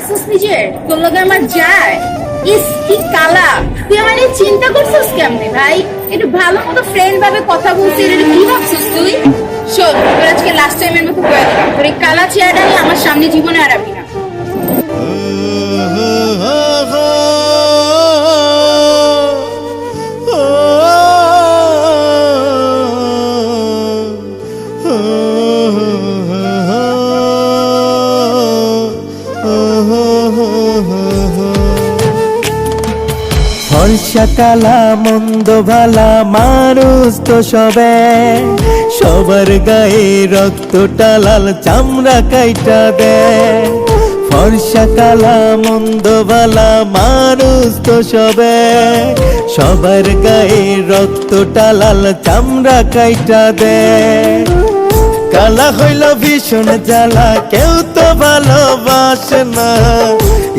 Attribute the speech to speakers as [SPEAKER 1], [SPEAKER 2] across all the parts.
[SPEAKER 1] দেখছস নিজের তোর লগে আমার যায়। ইস কি কালা, তুই আমার নিয়ে চিন্তা করছিস কেমনে ভাই? একটু ভালো মতো ফ্রেন্ড ভাবে কথা বলছিস, এটা কি ভাবছিস তুই? শোন, তোর আজকে লাস্ট টাইমের মতো করে দিলাম, তোর এই কালা চেহারাটা নিয়ে আমার সামনে জীবনে আর আবি না।
[SPEAKER 2] ফর্সা কালা মন্দ ভালা মানুষ তো সবে, সবার গায়ে রক্তটা লাল চামড়া কাইটা দে। ফর্সা কালা মন্দ ভালা মানুষ তো সবে, সবার গায়ে রক্তটা লাল চামড়া কাইটা দে। কালা হইল ভীষণ জ্বালা, কেউ তো ভালোবাসে না।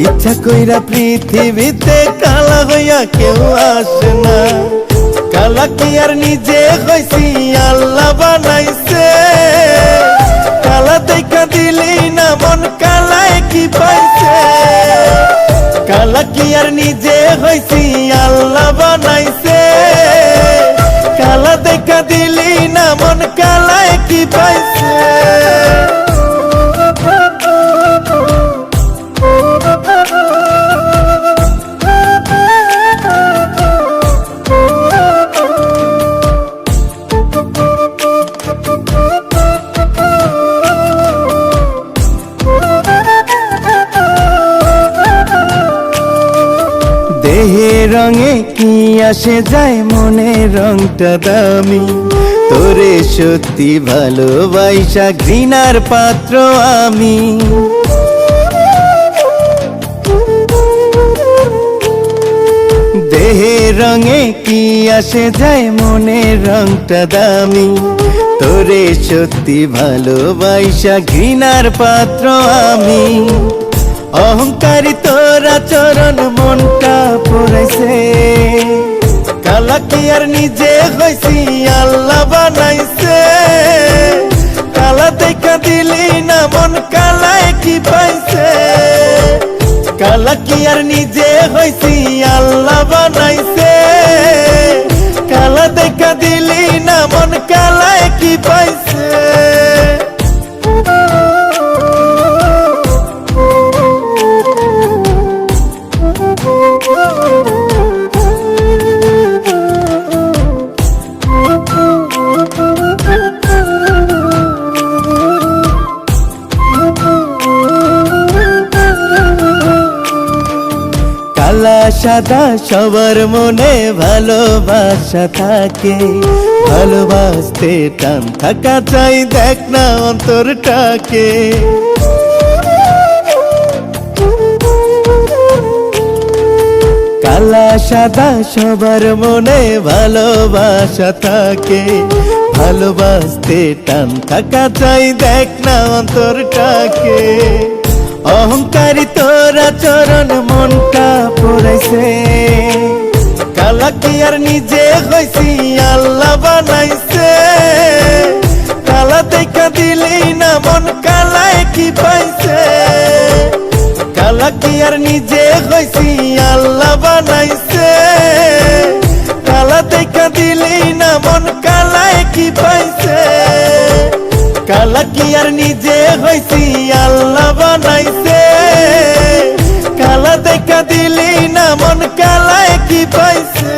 [SPEAKER 2] ইচ্ছা কইরা পৃথিবীতে কালা হইয়া কেউ আসে না। কালা কি আর নিজে হইছি, আল্লাহ বানাইছে। কালা দেখা দিলি না মন কালায় কি পাইছে। কালা কি আর নিজে হইছি, আল্লাহ বানাইছে। কালা দেখা দিলি না মন কালায় কি পাইছে। দেহে রঙে কি আসে যায়, মনের রংটা দামি। তোরে সত্যি ভালোবাসা ঘৃণার পাত্র আমি। দেহে রঙে কি আসে যায়, মনের রংটা দামি। তোরে সত্যি ভালোবাসা ঘৃণার পাত্র আমি। অহংকারী তোর আচরণ মনটা পড়াইছে। কালা কি আর নিজে হইছি, আল্লাহ বানাইছে। কালা দেখা দিলি না মন কালায় কি পাইছে। কালা কি আর নিজে হইছি, আল্লাহ বানাইছে। কালা দেখা দিলি না মন কালায় কি পাইছে। কালা সাদা সবার মনে ভালোবাসা থাকে। ভালোবাসতে টান থাকা চাই, দেখ না অন্তরটাকে। কালা সাদা সবার মনে ভালোবাসা থাকে। ভালোবাসতে টান থাকা চাই, দেখ না অন্তরটাকে। অহংকারী তোর আচরণ মনটা পড়াইছে। কালা কি আর নিজে হইছি, আল্লাহ বানাইছে। কালা দেখা দিলি না মন কালায় কি পাইছে। কালা কি আর নিজে হইছি, আল্লাহ বানাইছে। কালা দেখা দিলি না মন কালায় কি পাইছে। কালা কি আর নিজে হইছি, আল্লাহ বানাইছে। কালা দেখা দিলি না মন কালায় কি পাইছে।